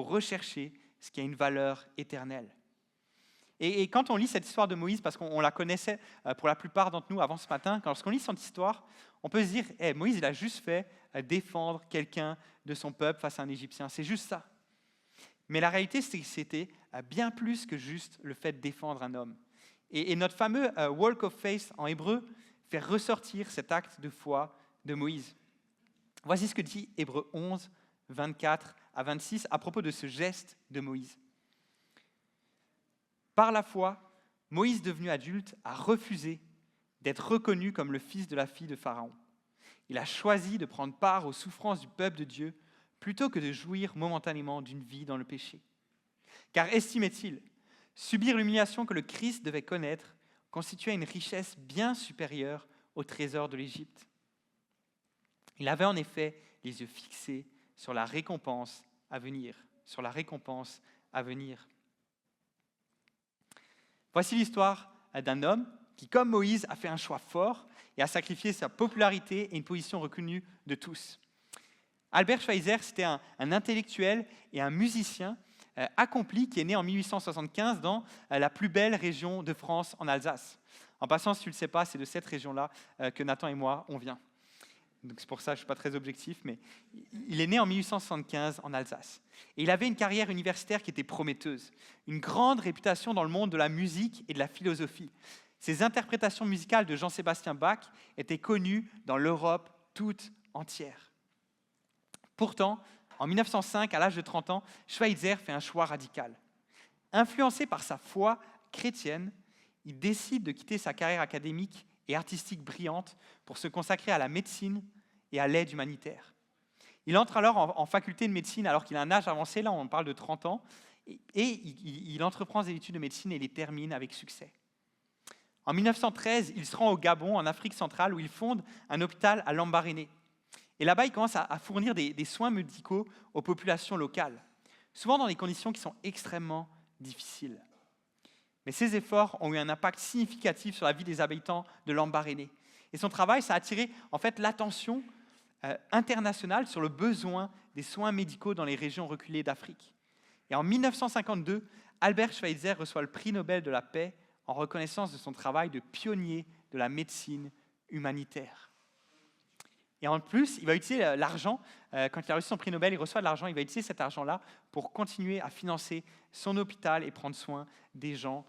pour rechercher ce qui a une valeur éternelle. Et quand on lit cette histoire de Moïse, parce qu'on la connaissait pour la plupart d'entre nous avant ce matin, lorsqu'on lit cette histoire, on peut se dire, Moïse, il a juste fait défendre quelqu'un de son peuple face à un Égyptien. C'est juste ça. Mais la réalité, c'est que c'était bien plus que juste le fait de défendre un homme. Et notre fameux Walk of Faith en hébreu fait ressortir cet acte de foi de Moïse. Voici ce que dit Hébreux 11, 24 à 26 à propos de ce geste de Moïse. Par la foi, Moïse, devenu adulte, a refusé d'être reconnu comme le fils de la fille de Pharaon. Il a choisi de prendre part aux souffrances du peuple de Dieu plutôt que de jouir momentanément d'une vie dans le péché. Car estimait-il, subir l'humiliation que le Christ devait connaître constituait une richesse bien supérieure au trésor de l'Égypte. Il avait en effet les yeux fixés sur la récompense à venir, sur la récompense à venir. Voici l'histoire d'un homme qui, comme Moïse, a fait un choix fort et a sacrifié sa popularité et une position reconnue de tous. Albert Schweitzer, c'était un intellectuel et un musicien accompli qui est né en 1875 dans la plus belle région de France, en Alsace. En passant, si tu ne le sais pas, c'est de cette région-là que Nathan et moi, on vient. Donc c'est pour ça que je ne suis pas très objectif, mais il est né en 1875 en Alsace. Et il avait une carrière universitaire qui était prometteuse, une grande réputation dans le monde de la musique et de la philosophie. Ses interprétations musicales de Jean-Sébastien Bach étaient connues dans l'Europe toute entière. Pourtant, en 1905, à l'âge de 30 ans, Schweitzer fait un choix radical. Influencé par sa foi chrétienne, il décide de quitter sa carrière académique et artistique brillante pour se consacrer à la médecine et à l'aide humanitaire. Il entre alors en faculté de médecine alors qu'il a un âge avancé, là on parle de 30 ans, et il entreprend des études de médecine et les termine avec succès. En 1913, il se rend au Gabon, en Afrique centrale, où il fonde un hôpital à Lambaréné. Et là-bas, il commence à fournir des soins médicaux aux populations locales, souvent dans des conditions qui sont extrêmement difficiles. Mais ses efforts ont eu un impact significatif sur la vie des habitants de Lambaréné. Et son travail, ça a attiré en fait l'attention internationale sur le besoin des soins médicaux dans les régions reculées d'Afrique. Et en 1952, Albert Schweitzer reçoit le prix Nobel de la paix en reconnaissance de son travail de pionnier de la médecine humanitaire. Et en plus, il va utiliser l'argent, quand il a reçu son prix Nobel, il reçoit de l'argent, il va utiliser cet argent-là pour continuer à financer son hôpital et prendre soin des gens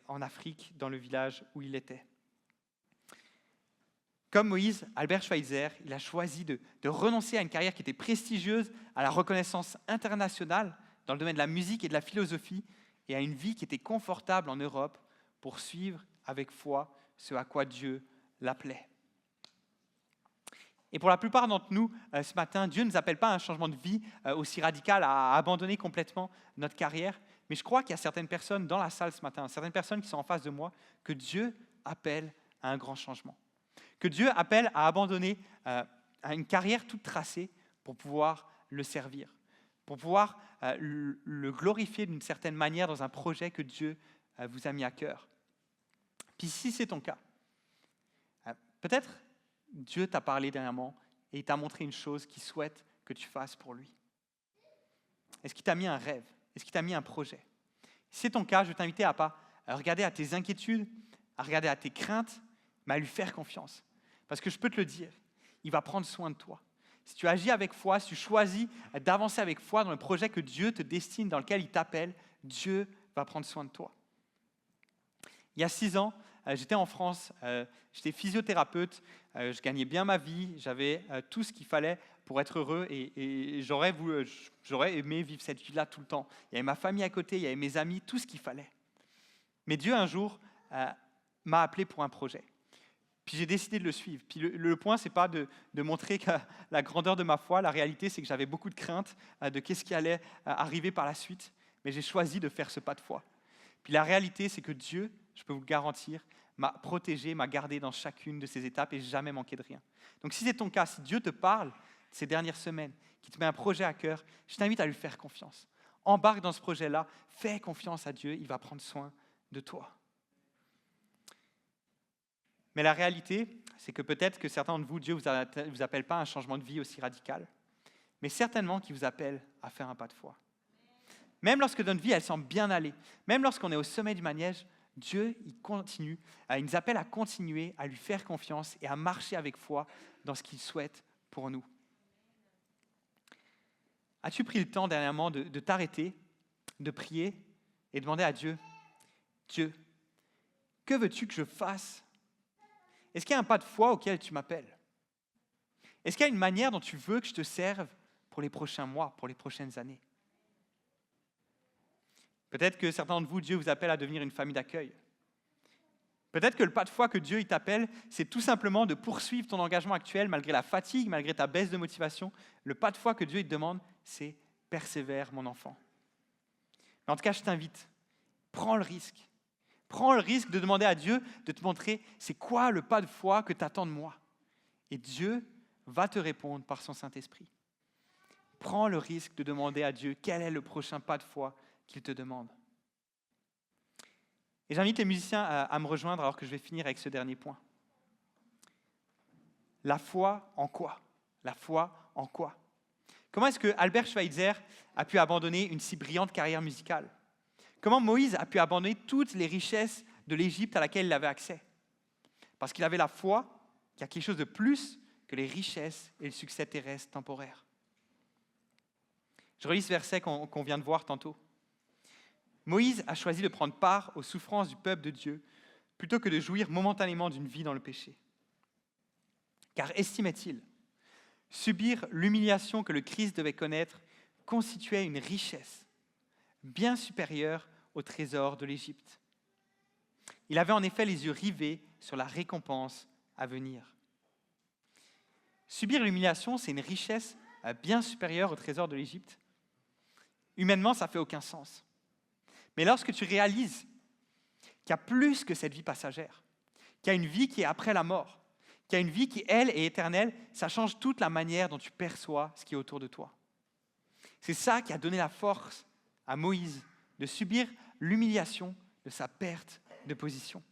en Afrique, dans le village où il était. Comme Moïse, Albert Schweitzer, il a choisi de renoncer à une carrière qui était prestigieuse, à la reconnaissance internationale dans le domaine de la musique et de la philosophie, et à une vie qui était confortable en Europe pour suivre avec foi ce à quoi Dieu l'appelait. Et pour la plupart d'entre nous, ce matin, Dieu ne nous appelle pas à un changement de vie aussi radical, à abandonner complètement notre carrière. Mais je crois qu'il y a certaines personnes dans la salle ce matin, certaines personnes qui sont en face de moi, que Dieu appelle à un grand changement. Que Dieu appelle à abandonner à une carrière toute tracée pour pouvoir le servir, pour pouvoir le glorifier d'une certaine manière dans un projet que Dieu vous a mis à cœur. Puis si c'est ton cas, peut-être Dieu t'a parlé dernièrement et il t'a montré une chose qu'il souhaite que tu fasses pour lui. Est-ce qu'il t'a mis un rêve? Est-ce qu'il t'a mis un projet? Si c'est ton cas, je vais t'inviter à pas regarder à tes inquiétudes, à regarder à tes craintes, mais à lui faire confiance. Parce que je peux te le dire, il va prendre soin de toi. Si tu agis avec foi, si tu choisis d'avancer avec foi dans le projet que Dieu te destine, dans lequel il t'appelle, Dieu va prendre soin de toi. Il y a 6 ans, j'étais en France, j'étais physiothérapeute, je gagnais bien ma vie, j'avais tout ce qu'il fallait pour être heureux et j'aurais aimé vivre cette vie-là tout le temps. Il y avait ma famille à côté, il y avait mes amis, tout ce qu'il fallait. Mais Dieu, un jour, m'a appelé pour un projet. Puis j'ai décidé de le suivre. Puis le point, ce n'est pas de montrer la grandeur de ma foi. La réalité, c'est que j'avais beaucoup de crainte de qu'est-ce qui allait arriver par la suite. Mais j'ai choisi de faire ce pas de foi. Puis la réalité, c'est que Dieu, je peux vous le garantir, m'a protégé, m'a gardé dans chacune de ces étapes et jamais manqué de rien. Donc si c'est ton cas, si Dieu te parle ces dernières semaines, qui te met un projet à cœur, je t'invite à lui faire confiance. Embarque dans ce projet-là, fais confiance à Dieu, il va prendre soin de toi. Mais la réalité, c'est que peut-être que certains de vous, Dieu ne vous appelle pas à un changement de vie aussi radical, mais certainement qu'il vous appelle à faire un pas de foi. Même lorsque notre vie, elle semble bien aller, même lorsqu'on est au sommet du manège, Dieu, il nous appelle à continuer, à lui faire confiance et à marcher avec foi dans ce qu'il souhaite pour nous. As-tu pris le temps dernièrement de t'arrêter, de prier et demander à Dieu, Dieu, que veux-tu que je fasse? Est-ce qu'il y a un pas de foi auquel tu m'appelles? Est-ce qu'il y a une manière dont tu veux que je te serve pour les prochains mois, pour les prochaines années? Peut-être que certains d'entre vous, Dieu vous appelle à devenir une famille d'accueil. Peut-être que le pas de foi que Dieu il t'appelle, c'est tout simplement de poursuivre ton engagement actuel malgré la fatigue, malgré ta baisse de motivation. Le pas de foi que Dieu il te demande, c'est « persévère, mon enfant ». Mais en tout cas, je t'invite, prends le risque. Prends le risque de demander à Dieu de te montrer c'est quoi le pas de foi que tu attends de moi. Et Dieu va te répondre par son Saint-Esprit. Prends le risque de demander à Dieu quel est le prochain pas de foi qu'il te demande. Et j'invite les musiciens à me rejoindre alors que je vais finir avec ce dernier point. La foi en quoi? La foi en quoi? Comment est-ce que Albert Schweitzer a pu abandonner une si brillante carrière musicale? Comment Moïse a pu abandonner toutes les richesses de l'Égypte à laquelle il avait accès? Parce qu'il avait la foi qu'il y a quelque chose de plus que les richesses et le succès terrestre temporaire. Je relis ce verset qu'on vient de voir tantôt. Moïse a choisi de prendre part aux souffrances du peuple de Dieu plutôt que de jouir momentanément d'une vie dans le péché. Car estimait-il, subir l'humiliation que le Christ devait connaître constituait une richesse bien supérieure au trésor de l'Égypte. Il avait en effet les yeux rivés sur la récompense à venir. Subir l'humiliation, c'est une richesse bien supérieure au trésor de l'Égypte. Humainement, ça ne fait aucun sens. Mais lorsque tu réalises qu'il y a plus que cette vie passagère, qu'il y a une vie qui est après la mort, qu'il y a une vie qui, elle, est éternelle, ça change toute la manière dont tu perçois ce qui est autour de toi. C'est ça qui a donné la force à Moïse de subir l'humiliation de sa perte de position.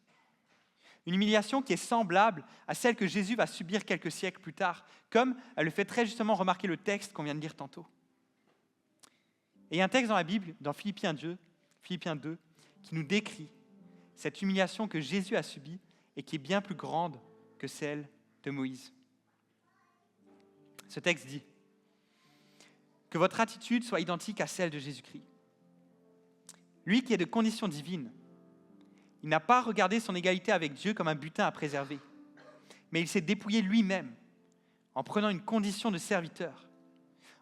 Une humiliation qui est semblable à celle que Jésus va subir quelques siècles plus tard, comme elle le fait très justement remarquer le texte qu'on vient de lire tantôt. Et il y a un texte dans la Bible, dans Philippiens 2, qui nous décrit cette humiliation que Jésus a subie et qui est bien plus grande que celle de Moïse. Ce texte dit que votre attitude soit identique à celle de Jésus-Christ. Lui qui est de condition divine, il n'a pas regardé son égalité avec Dieu comme un butin à préserver, mais il s'est dépouillé lui-même en prenant une condition de serviteur,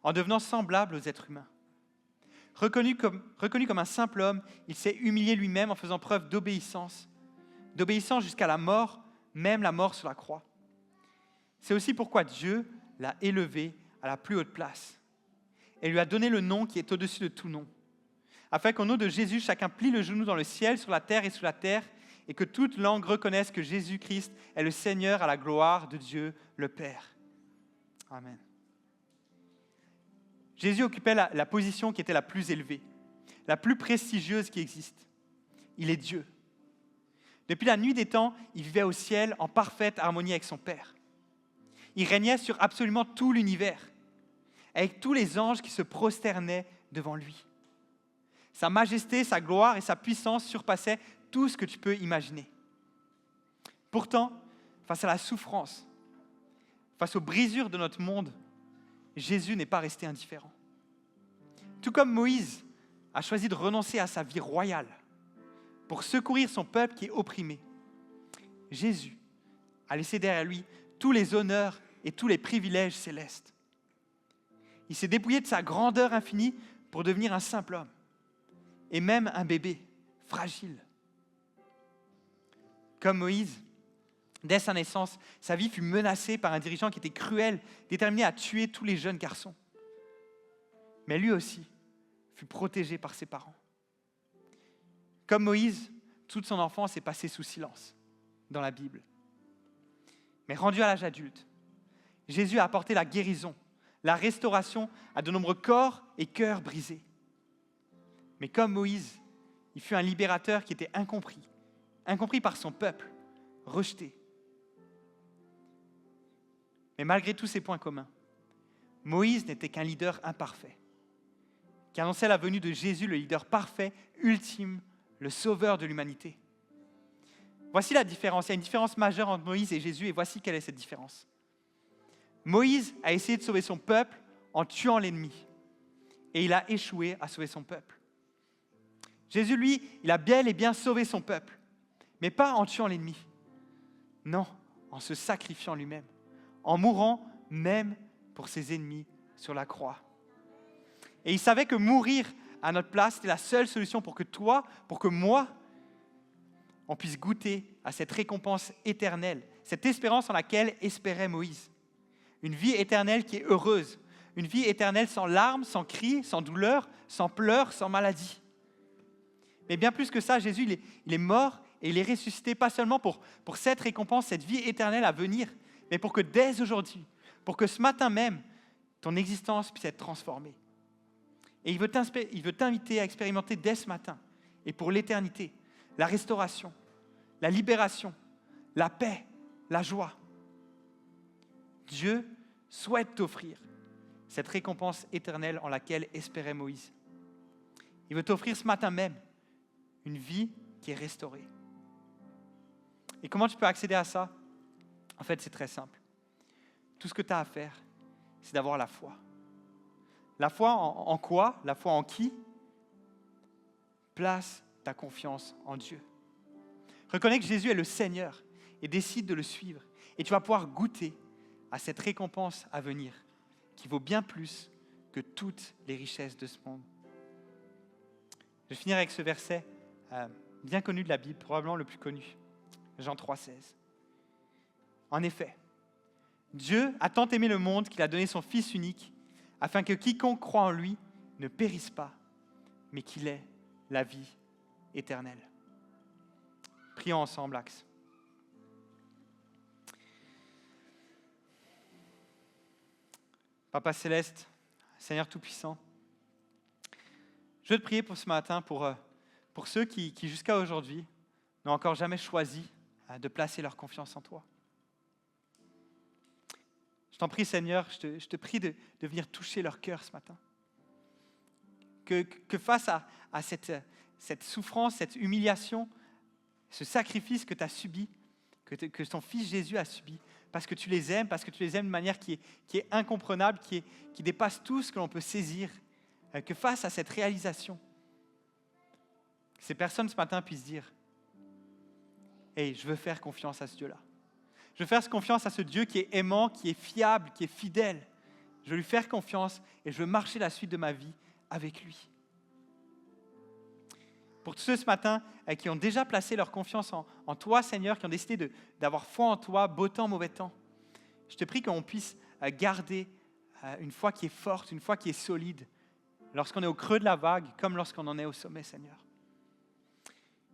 en devenant semblable aux êtres humains. Reconnu comme un simple homme, il s'est humilié lui-même en faisant preuve d'obéissance jusqu'à la mort, même la mort sur la croix. C'est aussi pourquoi Dieu l'a élevé à la plus haute place et lui a donné le nom qui est au-dessus de tout nom, afin qu'au nom de Jésus, chacun plie le genou dans le ciel, sur la terre et sous la terre, et que toute langue reconnaisse que Jésus-Christ est le Seigneur à la gloire de Dieu le Père. Amen. Jésus occupait la position qui était la plus élevée, la plus prestigieuse qui existe. Il est Dieu. Depuis la nuit des temps, il vivait au ciel en parfaite harmonie avec son Père. Il régnait sur absolument tout l'univers, avec tous les anges qui se prosternaient devant lui. Sa majesté, sa gloire et sa puissance surpassaient tout ce que tu peux imaginer. Pourtant, face à la souffrance, face aux brisures de notre monde, Jésus n'est pas resté indifférent. Tout comme Moïse a choisi de renoncer à sa vie royale pour secourir son peuple qui est opprimé, Jésus a laissé derrière lui tous les honneurs et tous les privilèges célestes. Il s'est dépouillé de sa grandeur infinie pour devenir un simple homme, et même un bébé fragile. Comme Moïse, dès sa naissance, sa vie fut menacée par un dirigeant qui était cruel, déterminé à tuer tous les jeunes garçons. Mais lui aussi fut protégé par ses parents. Comme Moïse, toute son enfance est passée sous silence dans la Bible. Mais rendu à l'âge adulte, Jésus a apporté la guérison, la restauration à de nombreux corps et cœurs brisés. Mais comme Moïse, il fut un libérateur qui était incompris par son peuple, rejeté. Mais malgré tous ces points communs, Moïse n'était qu'un leader imparfait, qui annonçait la venue de Jésus, le leader parfait, ultime, le sauveur de l'humanité. Voici la différence. Il y a une différence majeure entre Moïse et Jésus, et voici quelle est cette différence. Moïse a essayé de sauver son peuple en tuant l'ennemi, et il a échoué à sauver son peuple. Jésus, lui, il a bel et bien sauvé son peuple, mais pas en tuant l'ennemi. Non, en se sacrifiant lui-même, en mourant même pour ses ennemis sur la croix. Et il savait que mourir à notre place, c'était la seule solution pour que toi, pour que moi, on puisse goûter à cette récompense éternelle, cette espérance en laquelle espérait Moïse. Une vie éternelle qui est heureuse, une vie éternelle sans larmes, sans cris, sans douleur, sans pleurs, sans maladie. Mais bien plus que ça, Jésus, il est mort et il est ressuscité, pas seulement pour cette récompense, cette vie éternelle à venir, mais pour que dès aujourd'hui, pour que ce matin même, ton existence puisse être transformée. Et il veut t'inviter à expérimenter dès ce matin et pour l'éternité, la restauration, la libération, la paix, la joie. Dieu souhaite t'offrir cette récompense éternelle en laquelle espérait Moïse. Il veut t'offrir ce matin même une vie qui est restaurée. Et comment tu peux accéder à ça? En fait, c'est très simple. Tout ce que tu as à faire, c'est d'avoir la foi. La foi en quoi? La foi en qui? Place ta confiance en Dieu. Reconnais que Jésus est le Seigneur et décide de le suivre. Et tu vas pouvoir goûter à cette récompense à venir qui vaut bien plus que toutes les richesses de ce monde. Je vais finir avec ce verset bien connu de la Bible, probablement le plus connu. Jean 3,16. En effet, Dieu a tant aimé le monde qu'il a donné son Fils unique afin que quiconque croit en lui ne périsse pas, mais qu'il ait la vie éternelle. Prions ensemble, Axe. Papa Céleste, Seigneur Tout-Puissant, je veux te prier pour ce matin, pour ceux qui jusqu'à aujourd'hui n'ont encore jamais choisi de placer leur confiance en toi. Je t'en prie, Seigneur, je te prie de venir toucher leur cœur ce matin. Que face à cette souffrance, cette humiliation, ce sacrifice que tu as subi, que ton Fils Jésus a subi, parce que tu les aimes de manière qui est incomprenable, qui dépasse tout ce que l'on peut saisir, que face à cette réalisation, ces personnes ce matin puissent dire « Hey, je veux faire confiance à ce Dieu-là. Je veux faire confiance à ce Dieu qui est aimant, qui est fiable, qui est fidèle. Je veux lui faire confiance et je veux marcher la suite de ma vie avec lui. » Pour tous ceux ce matin qui ont déjà placé leur confiance en toi, Seigneur, qui ont décidé d'avoir foi en toi, beau temps, mauvais temps, je te prie qu'on puisse garder une foi qui est forte, une foi qui est solide, lorsqu'on est au creux de la vague, comme lorsqu'on en est au sommet, Seigneur.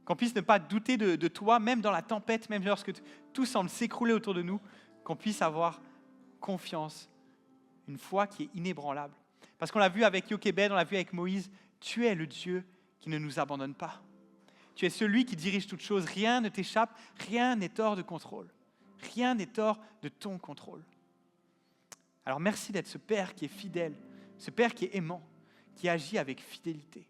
Qu'on puisse ne pas douter de toi, même dans la tempête, même lorsque tout semble s'écrouler autour de nous, qu'on puisse avoir confiance, une foi qui est inébranlable. Parce qu'on l'a vu avec Jochebed, on l'a vu avec Moïse, tu es le Dieu qui ne nous abandonne pas. Tu es celui qui dirige toutes choses, rien ne t'échappe, rien n'est hors de contrôle. Rien n'est hors de ton contrôle. Alors merci d'être ce Père qui est fidèle, ce Père qui est aimant, qui agit avec fidélité.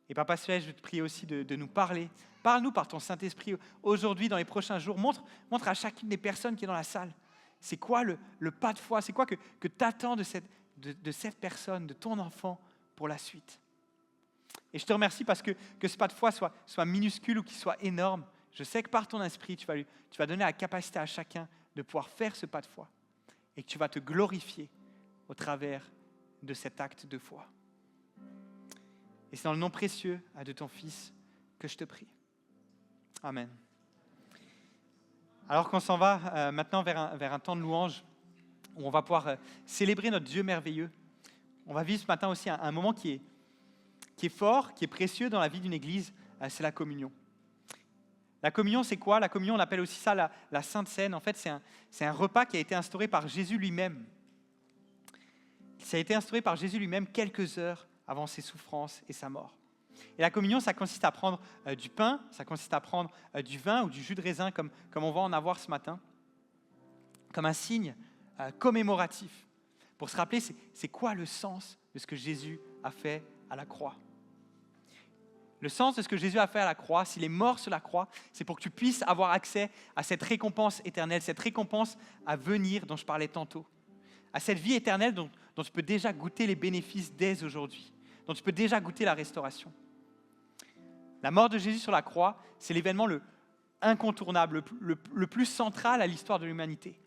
Et Papa Céleste, je te prie aussi de nous parler. Parle-nous par ton Saint-Esprit aujourd'hui, dans les prochains jours. Montre à chacune des personnes qui est dans la salle, c'est quoi le pas de foi, c'est quoi que tu attends de cette personne, de ton enfant pour la suite. Et je te remercie parce que ce pas de foi soit minuscule ou qu'il soit énorme. Je sais que par ton esprit, tu vas donner la capacité à chacun de pouvoir faire ce pas de foi et que tu vas te glorifier au travers de cet acte de foi. Et c'est dans le nom précieux de ton Fils que je te prie. Amen. Alors qu'on s'en va maintenant vers un temps de louange où on va pouvoir célébrer notre Dieu merveilleux, on va vivre ce matin aussi un moment qui est fort, qui est précieux dans la vie d'une église, c'est la communion. La communion, c'est quoi? La communion, on appelle aussi ça la Sainte Seine. En fait, c'est un repas qui a été instauré par Jésus lui-même. Ça a été instauré par Jésus lui-même quelques heures avant ses souffrances et sa mort. Et la communion, ça consiste à prendre du pain, ça consiste à prendre du vin ou du jus de raisin, comme on va en avoir ce matin, comme un signe commémoratif, pour se rappeler c'est quoi le sens de ce que Jésus a fait à la croix. Le sens de ce que Jésus a fait à la croix, s'il est mort sur la croix, c'est pour que tu puisses avoir accès à cette récompense éternelle, cette récompense à venir dont je parlais tantôt, à cette vie éternelle dont tu peux déjà goûter les bénéfices dès aujourd'hui, dont tu peux déjà goûter la restauration. La mort de Jésus sur la croix, c'est l'événement le incontournable, le plus central à l'histoire de l'humanité.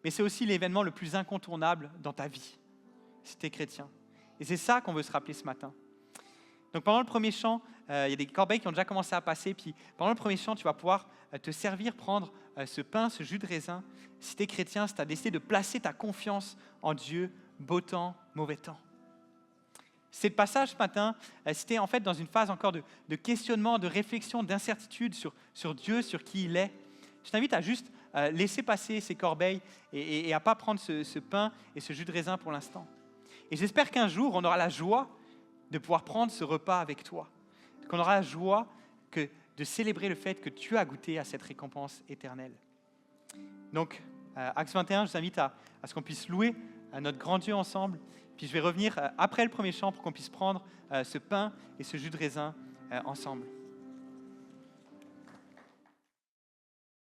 Mais c'est aussi l'événement le plus incontournable dans ta vie, si tu es chrétien. Et c'est ça qu'on veut se rappeler ce matin. Donc pendant le premier chant, il y a des corbeilles qui ont déjà commencé à passer, puis pendant le premier chant, tu vas pouvoir te servir, prendre ce pain, ce jus de raisin. Si tu es chrétien, si tu as décidé de placer ta confiance en Dieu, beau temps, mauvais temps. C'est le passage ce matin, c'était en fait dans une phase encore de questionnement, de réflexion, d'incertitude sur Dieu, sur qui il est. Je t'invite à juste laisser passer ces corbeilles et à ne pas prendre ce pain et ce jus de raisin pour l'instant. Et j'espère qu'un jour, on aura la joie de pouvoir prendre ce repas avec toi, qu'on aura la joie de célébrer le fait que tu as goûté à cette récompense éternelle. Donc, Acte 21, je vous invite à ce qu'on puisse louer notre grand Dieu ensemble. Puis je vais revenir après le premier chant pour qu'on puisse prendre ce pain et ce jus de raisin ensemble.